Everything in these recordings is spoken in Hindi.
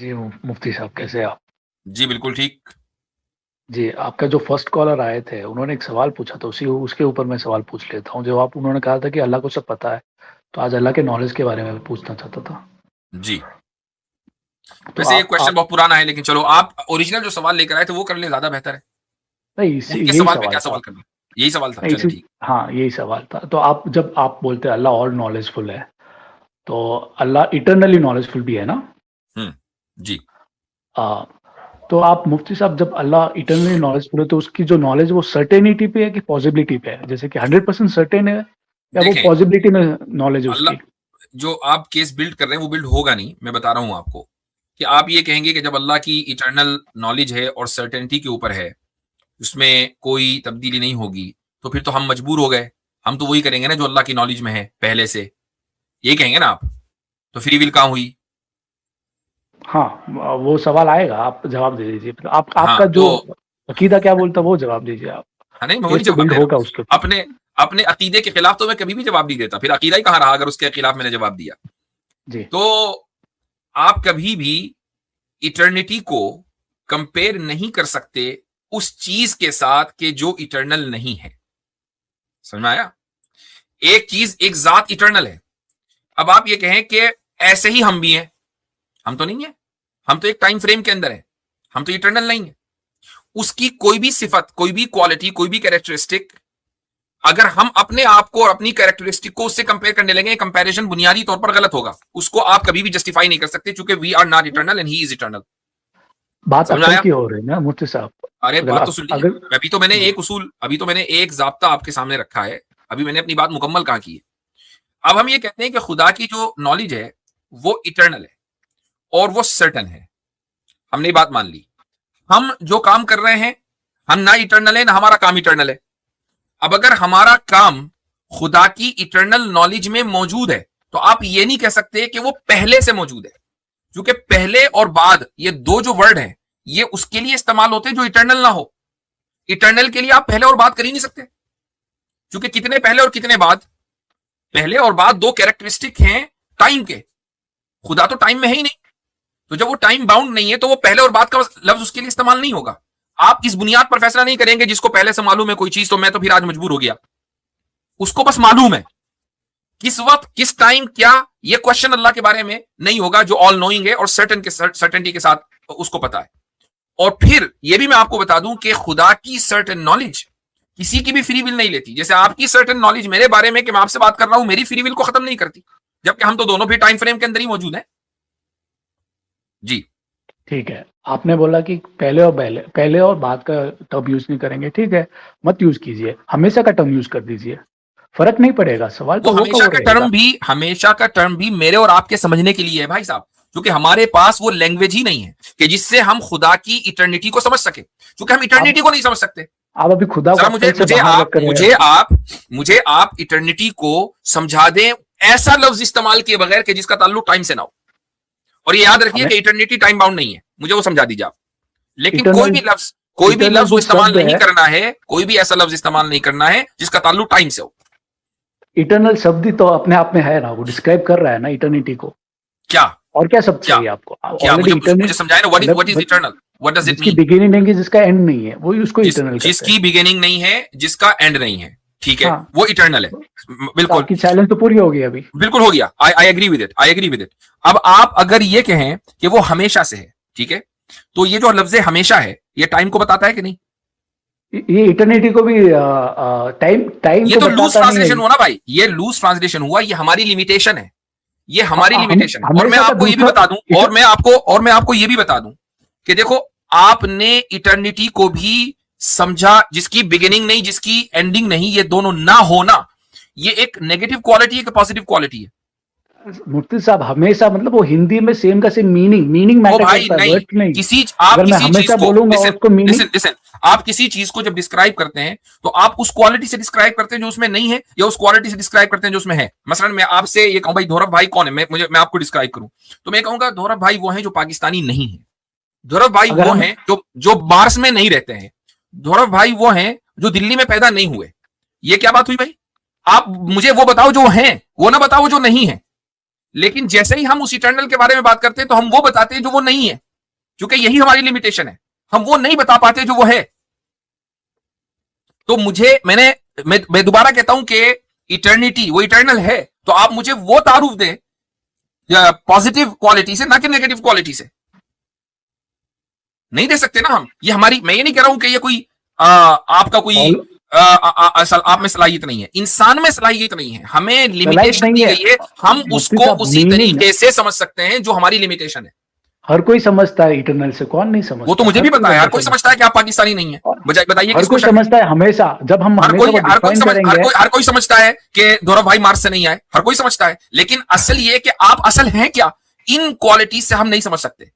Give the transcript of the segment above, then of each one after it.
जी, मुफ्ती साहब कैसे हैं आप? जी बिल्कुल ठीक। जी, आपका जो फर्स्ट कॉलर आए थे, उन्होंने एक सवाल पूछा था, उसी उसके ऊपर मैं सवाल पूछ लेता हूँ। जब उन्होंने कहा था कि अल्लाह को सब पता है, तो आज अल्लाह के नॉलेज के बारे में मैं पूछना चाहता था। जी, तो वैसे ये आप क्वेश्चन बहुत पुराना है, लेकिन चलो आप ओरिजिनल जो सवाल लेकर आए थे वो कर ले, ज्यादा बेहतर है। नहीं, उनके यही सवाल पे सवाल क्या था। सवाल करना, यही सवाल था, नहीं, चले ठीक। हाँ, यही सवाल था। तो जब आप बोलते हैं अल्लाह ऑल नॉलेजफुल है, तो अल्लाह इटर्नली नॉलेजफुल भी है ना? हम्म। जी। अ, तो आप मुफ्ती साहब जब अल्लाह इटर्नली नॉलेजफुल है, तो उसकी जो नॉलेज वो सर्टेनिटी पे है कि पॉसिबिलिटी पे है? जैसे कि 100% सर्टेन है या वो देखें, पॉसिबिलिटी में नॉलेज है उसकी? अल्लाह जो आप केस बिल्ड कर रहे हैं वो बिल्ड होगा नहीं। मैं बता रहा हूं आपको कि आप ये कहेंगे कि जब अल्लाह की इटर्नल नॉलेज है और सर्टेनिटी के ऊपर है, उसमें कोई तब्दीली नहीं होगी, तो फिर तो हम मजबूर हो गए। हम तो वही करेंगे ना जो अल्लाह की नॉलेज में है पहले से, यही कहेंगे ना आप। तो फ्री विल कहां हुई? हाँ, वो सवाल आएगा, आप जवाब दे दीजिए। हाँ आपका तो जो अकीदा क्या बोलता है, वो जवाब दीजिए आप। हाँ, नहीं मैं केस वही तो जवाब बिल्ड दे रहा होगा हूँ। उसके ऊपर। अपने अपने अकीदे के खिलाफ तो मैं कभी भी जवाब नहीं देता, फिर अकीदा ही कहाँ रहा अगर उसके खिलाफ मैंने जवाब दिया। जी, तो आप कभी भी इटर्निटी को कंपेयर नहीं कर सकते उस चीज के साथ के जो इटर्नल नहीं है। समझ में आया? एक चीज, एक जात इटर्नल है। अब आप ये कहें कि ऐसे ही हम भी हैं, हम तो नहीं है। हम तो एक टाइम फ्रेम के अंदर है, हम तो इटर्नल नहीं है। उसकी कोई भी सिफत, कोई भी क्वालिटी, कोई भी कैरेक्टरिस्टिक, अगर हम अपने आप को और अपनी कैरेक्टरिस्टिक को उससे कंपेयर करने लगे, कंपैरिजन बुनियादी तौर पर गलत होगा। उसको आप कभी भी जस्टिफाई नहीं कर सकते, क्योंकि we are not eternal and he is eternal. बात समझ में अक्ल आया? की हो रही है ना मुफ्ती साहब? अरे अगर बात तो सुन लीजिए। अगर अभी तो मैंने जी, एक उसूल, अभी तो मैंने एक जाब्ता आपके सामने रखा है। अभी मैंने अपनी बात मुकम्मल कहाँ की है। अब हम ये कहते हैं कि खुदा की जो नॉलेज है वो इटर्नल है और वो सर्टन है। हमने ये बात मान ली। हम जो काम कर रहे हैं, हम ना इटर्नल है ना हमारा काम इटर्नल है। अब अगर हमारा काम खुदा की इटर्नल नॉलेज में मौजूद है, तो आप ये नहीं कह सकते कि वो पहले से मौजूद है। क्योंकि पहले और बाद ये दो जो वर्ड हैं, ये उसके लिए इस्तेमाल होते हैं जो इटर्नल ना हो। इटर्नल के लिए आप पहले और बाद कर ही नहीं सकते, क्योंकि कितने पहले और कितने बाद? पहले और बाद दो कैरेक्टरिस्टिक हैं टाइम के। खुदा तो टाइम में है ही नहीं, तो जब वो टाइम बाउंड नहीं है तो वो पहले और बाद का लफ्ज उसके लिए इस्तेमाल नहीं होगा। आप इस बुनियाद पर फैसला नहीं करेंगे जिसको पहले से मालूम है कोई चीज, तो मैं तो फिर आज मजबूर हो गया। उसको बस मालूम है किस वक्त किस टाइम क्या, ये क्वेश्चन अल्लाह के बारे में नहीं होगा जो ऑल नोइंग है और सर्टेनिटी के साथ उसको पता है। और फिर ये भी मैं आपको बता दूं कि खुदा की सर्टेन नॉलेज किसी की भी फ्री विल नहीं लेती। जैसे आपकी सर्टेन नॉलेज मेरे बारे में कि मैं आपसे बात कर रहा हूं, मेरी फ्री विल को खत्म नहीं करती, जबकि हम तो दोनों भी टाइम फ्रेम के अंदर ही मौजूद हैं। जी। ठीक है। आपने बोला कि पहले और बाद का टर्म यूज़ नहीं करेंगे, ठीक है, मत यूज़ कीजिए, हमेशा का टर्म यूज़ कर दीजिए, फ़र्क नहीं पड़ेगा, सवाल वो तो वो का हमेशा वो का रहेगा। टर्म भी, हमेशा का टर्म भी मेरे और आपके समझने के लिए है भाई साहब, क्योंकि हमारे पास वो लैंग्वेज ही नहीं है कि जिससे हम खुदा की इटर्निटी को समझ सके, क्योंकि हम आप इटर्निटी को नहीं समझ सकते। आप अभी खुदा को जरा अक्ल से बाहर रख रहे हैं। मुझे आप इटर्निटी को समझा दें ऐसा लफ्ज इस्तेमाल किए बगैर कि जिसका ताल्लुक टाइम से ना हो। और ये याद रखिए हमें कि इटर्निटी टाइम बाउंड नहीं है, मुझे वो समझा दीजिए आप। लेकिन इटर्नल कोई भी इटर्नल लफ्ज वो जो इस्तेमाल शब्द नहीं है, करना है, कोई भी ऐसा लफ्ज इस्तेमाल नहीं करना है जिसका ताल्लुक टाइम से हो। इटर्नल शब्द ही तो अपने आप में है ना, वो डिस्क्राइब कर रहा है ना इटर्निटी को। क्या? और क्या शब्द क्या? चाहिए आपको? क्या ऑलरेडी मुझे इटर्नल मुझे समझाए ना, what is eternal, what does it जिसकी मीन? बिगिनिंग नहीं है, जिसका एंड नहीं है, वही उसको इटर्नल कहते हैं। जिसकी बिगिनिंग नहीं है, जिसका एंड नहीं है, ठीक है, हाँ, वो इटर्नल है। तो बिल्कुल। आपकी चैलेंज तो पूरी होगी अभी। बिल्कुल हो गया। I agree with it, I agree with it. अब आप अगर ये कहें कि वो हमेशा से है, ठीक है, तो ये जो लफ्ज हमेशा है ये टाइम को बताता है कि नहीं? ये इटर्निटी को भी टाइम टाइम ये को तो लूज बताता नहीं है। ट्रांसलेशन हुआ ना भाई, ये लूज ट्रांसलेशन हुआ, ये हमारी लिमिटेशन है, ये हमारी हम लिमिटेशन है। और मैं हमेशा का आपको ये भी दूसरा बता दूं, और मैं आपको ये भी बता दूं कि देखो, आपने इटर्निटी को भी समझा जिसकी बिगिनिंग नहीं, जिसकी एंडिंग नहीं, ये दोनों ना होना, ये एक नेगेटिव क्वालिटी है कि पॉजिटिव क्वालिटी है? मुफ्ती साहब, हमेशा मतलब वो हिंदी में सेम का सेम मीनिंग ओ मैटर भाई करता है, नहीं, वर्ड्स नहीं। आप अगर मैं किसी चीज हमेशा को, बोलूंगा और लिसन उसको मीनिंग। लिसन लिसन, आप किसी चीज को जब डिस्क्राइब करते हैं तो आप उस क्वालिटी से डिस्क्राइब करते हैं जो उसमें नहीं है, या उस क्वालिटी से डिस्क्राइब करते हैं जो उसमें है? मसलन मैं आपसे ये कहूं भाई धौरव भाई कौन है, मैं आपको डिस्क्राइब करूं, तो मैं कहूंगा धौरव भाई वो है जो पाकिस्तानी नहीं है। धौरव भाई अगर वो हम हैं जो मार्स में नहीं रहते हैं। धौरव भाई वो हैं जो दिल्ली में पैदा नहीं हुए। ये क्या बात हुई भाई? आप मुझे वो बताओ जो हैं, वो ना बताओ जो नहीं है। लेकिन जैसे ही हम उस इटर्नल के बारे में बात करते हैं तो हम वो बताते हैं जो वो नहीं है, क्योंकि यही हमारी लिमिटेशन है, हम वो नहीं बता पाते जो वो है। तो मैं दोबारा कहता हूं कि इटर्निटी वो इटर्नल है, तो आप मुझे वो तारुफ दें पॉजिटिव क्वालिटी से, ना कि नेगेटिव क्वालिटी से। नहीं दे सकते ना हम। ये हमारी, मैं ये नहीं कह रहा हूं कि ये कोई आपका कोई आप में सलाहियत नहीं है, इंसान में सलाहियत नहीं है, हमें लिमिटेशन दी गई है, हम उसको उसी तरीके से समझ सकते हैं जो हमारी लिमिटेशन है। हर कोई समझता है इटर्नल से, कौन नहीं समझता? वो तो मुझे भी पता है, हर कोई समझता है कि आप पाकिस्तानी नहीं है। बताइए हर कोई समझता है हमेशा, जब हम हर कोई समझता है कि गौरव भाई मार्स से नहीं आए, हर कोई समझता है, लेकिन असल ये कि आप असल हैं क्या, इन क्वालिटीज से हम नहीं समझ सकते।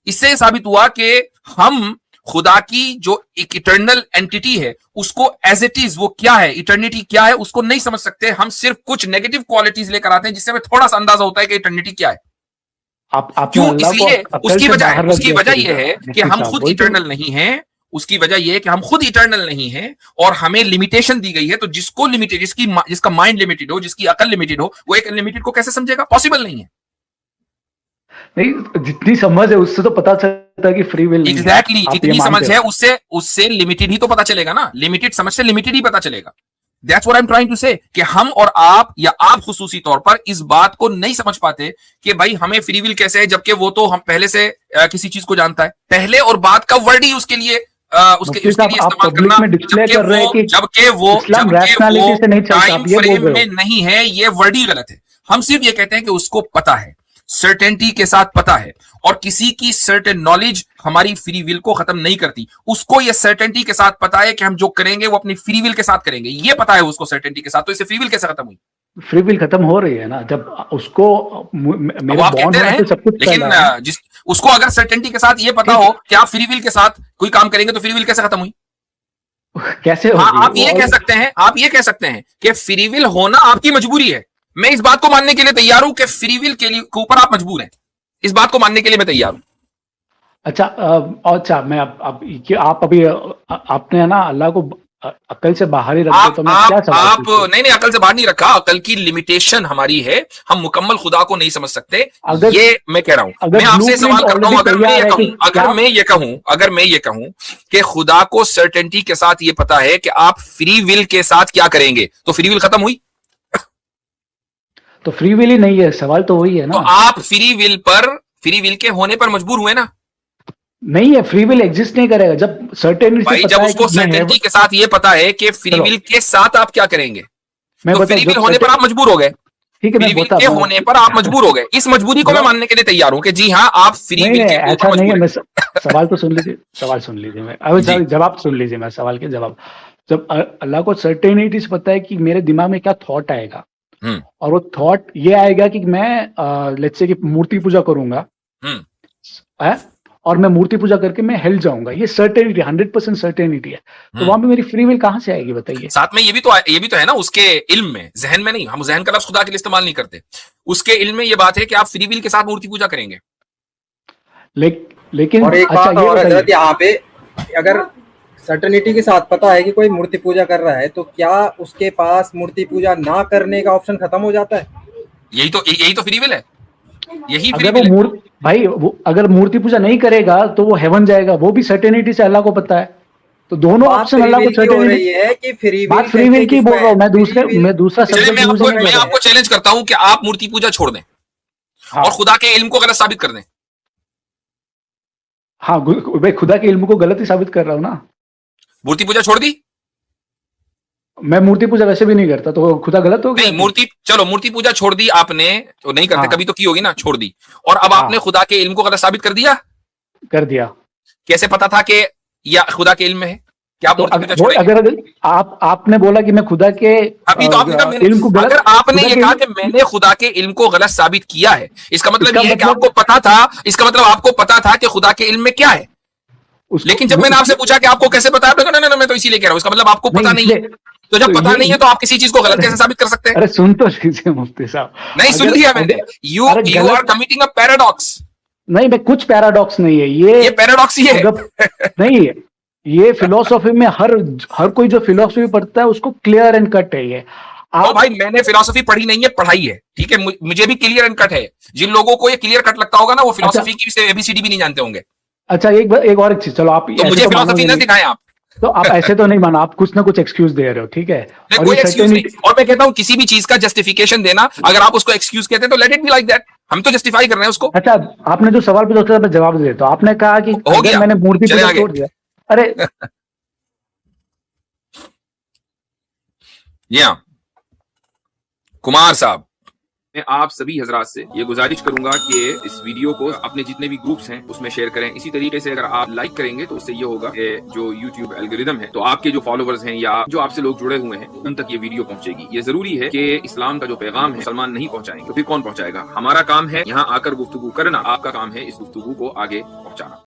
इससे साबित हुआ कि हम खुदा की जो एक इटर्नल एंटिटी है उसको एज इट इज, वो क्या है, इटर्निटी क्या है, उसको नहीं समझ सकते। हम सिर्फ कुछ नेगेटिव क्वालिटीज लेकर आते हैं जिससे हमें थोड़ा सा अंदाजा होता है कि इटर्निटी क्या है। क्यों? इसलिए उसकी वजह यह है कि हम खुद इटर्नल नहीं हैं, उसकी वजह यह है कि हम खुद इटर्नल नहीं हैं और हमें लिमिटेशन दी गई है। तो जिसको लिमिटेड, जिसका माइंड लिमिटेड हो, जिसकी अकल लिमिटेड हो, वो एक अनलिमिटेड को कैसे समझेगा? पॉसिबल नहीं है। नहीं, जितनी समझ है उससे तो पता चलता है कि फ्री विल नहीं है। एग्जैक्टली, जितनी समझ है उससे लिमिटेड ही तो पता चलेगा ना, लिमिटेड समझ से लिमिटेड ही पता चलेगा। That's what I'm trying to say कि हम और आप, या आप खुसूसी तौर पर इस बात को नहीं समझ पाते कि भाई हमें फ्री विल कैसे है, जबकि वो तो हम पहले से किसी चीज को जानता है। पहले और बाद का वर्ड ही उसके लिए उसके लिए इस्तेमाल करना, जबकि वो टाइम फ्रेम में नहीं है, ये वर्ड ही गलत है। हम सिर्फ ये कहते हैं कि उसको पता है, सर्टेनिटी के साथ पता है, और किसी की सर्टेन नॉलेज हमारी फ्री विल को खत्म नहीं करती। उसको ये सर्टेनिटी के साथ पता है कि हम जो करेंगे वो अपनी फ्री विल के साथ करेंगे, ये पता है उसको सर्टेनिटी के साथ। तो इसे फ्री विल कैसे खत्म हुई? फ्री विल खत्म हो रही है ना, जब उसको मेरे आप कहते हैं, लेकिन उसको अगर सर्टेनिटी के साथ ये पता हो कि आप फ्री विल के साथ कोई काम करेंगे तो फ्री विल कैसे खत्म हुई? कैसे? आप ये कह सकते हैं कि फ्री विल होना आपकी मजबूरी है। मैं इस बात को मानने के लिए तैयार हूं कि फ्री विल के ऊपर आप मजबूर हैं, इस बात को मानने के लिए मैं तैयार हूं। अच्छा, मैं आप अभी आपने ना अल्लाह को अकल से बाहर ही रखा, तो मैं क्या सवाल नहीं, अकल से बाहर नहीं रखा। अकल की लिमिटेशन हमारी है, हम मुकम्मल खुदा को नहीं समझ सकते। ये मैं कह रहा हूं, मैं आपसे सवाल करता हूं, अगर मैं ये कहूं कि खुदा को सर्टेनिटी के साथ ये पता है कि आप फ्री विल के साथ क्या करेंगे, तो फ्री विल खत्म हुई? तो फ्री विल ही नहीं है, सवाल तो वही है ना। तो आप फ्री विल के होने पर मजबूर हुए ना? नहीं है, फ्री विल एग्जिस्ट नहीं करेगा जब सर्टेनिटी भाई, जब उसको सर्टेनिटी के साथ ये पता है कि फ्री विल के साथ आप क्या करेंगे, तो फ्री विल होने पर आप मजबूर हो गए। ठीक है, फ्री विल के होने पर आप मजबूर हो गए। इस मजबूरी को मैं मानने के लिए तैयार हूं कि जी हाँ, आप फ्री विल के ऐसा नहीं है। सवाल तो सुन लीजिए, मैं जवाब सुन लीजिए, मैं सवाल के जवाब। जब अल्लाह को सर्टेनिटी से पता है कि मेरे दिमाग में क्या थॉट आएगा, और वो थॉट ये आएगा कि मैं लेट्स से कि मूर्ति पूजा करूंगा, और मैं मूर्ति पूजा करके मैं हिल जाऊंगा, ये सर्टेनिटी 100% सर्टेनिटी है। तो वहां पे मेरी फ्री विल कहां से आएगी बताइए? साथ में ये भी तो है ना उसके इल्म में, जहन में नहीं। हम जहन का लफ्ज खुदा के लिए इस्तेमाल नहीं करते। उसके इल्म में ये बात है कि आप फ्री विल के साथ मूर्ति पूजा करेंगे। लेकिन और एक बात और है यहाँ पे, अगर सर्टेनिटी के साथ पता है कि कोई मूर्ति पूजा कर रहा है, तो क्या उसके पास मूर्ति पूजा ना करने का ऑप्शन खत्म हो जाता है? यही तो फ्री विल है, यही फ्री विल है। भाई वो अगर मूर्ति पूजा नहीं करेगा तो वो हेवन जाएगा, वो भी सर्टेनिटी से अल्लाह को पता है। तो दोनों ऑप्शन अल्लाह को सर्टेनिटी है कि फ्री विल की बोल रहा हूँ मैं। दूसरा सब्जेक्ट मैं आपको चैलेंज करता हूँ कि आप मूर्ति पूजा छोड़ दें और खुदा के इल्म को गलत साबित कर दें। हाँ भाई, खुदा के इल्म को गलत ही साबित कर रहा हूँ ना। मूर्ति पूजा छोड़ दी? मैं मूर्ति पूजा वैसे भी नहीं करता, तो खुदा गलत हो गया? नहीं, चलो मूर्ति पूजा छोड़ दी आपने, तो नहीं करते, कभी तो की होगी ना, छोड़ दी, और अब आपने खुदा के इल्म को गलत साबित कर दिया। कैसे पता था कि या खुदा के इल्म में है क्या? तो अगर आपने बोला कि मैं खुदा के अभी तो आपने इल्म को गलत, अगर आपने ये कहा कि मैंने खुदा के इल्म को गलत साबित किया है, इसका मतलब ये है कि आपको पता था, इसका मतलब आपको पता था कि खुदा के इल्म में क्या है। लेकिन जब मैंने आपसे पूछा कि आपको कैसे पता है, नहीं, मैं तो इसीलिए कह रहा हूं, इसका मतलब आपको पता नहीं है। तो जब पता नहीं है तो आप किसी चीज को गलत कैसे साबित कर सकते हैं? अरे सुन तो लीजिए मुफ्ती साहब। नहीं, सुन लिया मैंने। You are committing a paradox. नहीं, मैं कुछ पैराडॉक्स नहीं है, ये पैराडॉक्स ही है। नहीं, ये फिलोसॉफी में हर कोई जो फिलोसॉफी पढ़ता है उसको क्लियर एंड कट है ये। तो भाई मैंने फिलोसफी पढ़ी नहीं है, पढ़ाई है, ठीक है, मुझे भी क्लियर एंड कट है। जिन लोगों को ये क्लियर कट लगता होगा ना, वो फिलोसफी की एबीसीडी भी नहीं जानते होंगे। अच्छा, एक और एक चीज, चलो आप तो मुझे फिलोसफी ना सिखाएं आप। तो आप ऐसे तो नहीं मानो, आप कुछ ना कुछ एक्सक्यूज दे रहे हो, ठीक है? और कोई एक्सक्यूज नहीं, और मैं कहता हूं किसी भी चीज का जस्टिफिकेशन देना, अगर आप उसको एक्सक्यूज कहते हैं तो let it be like that, हम तो जस्टिफाई कर रहे हैं उसको। अच्छा, आपने जो सवाल पूछा उसका जवाब दे, तो आपने कहा कि अगर मैंने मूर्ति पूजा छोड़ दिया, अरे कुमार साहब, मैं आप सभी हजरात से ये गुजारिश करूंगा कि इस वीडियो को अपने जितने भी ग्रुप्स हैं उसमें शेयर करें। इसी तरीके से अगर आप लाइक करेंगे तो उससे ये होगा कि जो यूट्यूब एल्गोरिदम है, तो आपके जो फॉलोवर्स हैं या जो आपसे लोग जुड़े हुए हैं, उन तक ये वीडियो पहुंचेगी। ये जरूरी है कि इस्लाम का जो पैगाम है मुसलमान नहीं पहुंचाएंगे तो फिर कौन पहुंचाएगा? हमारा काम है यहाँ आकर गुफ्तगू करना, आपका काम है इस गुफ्तगू को आगे पहुंचाना।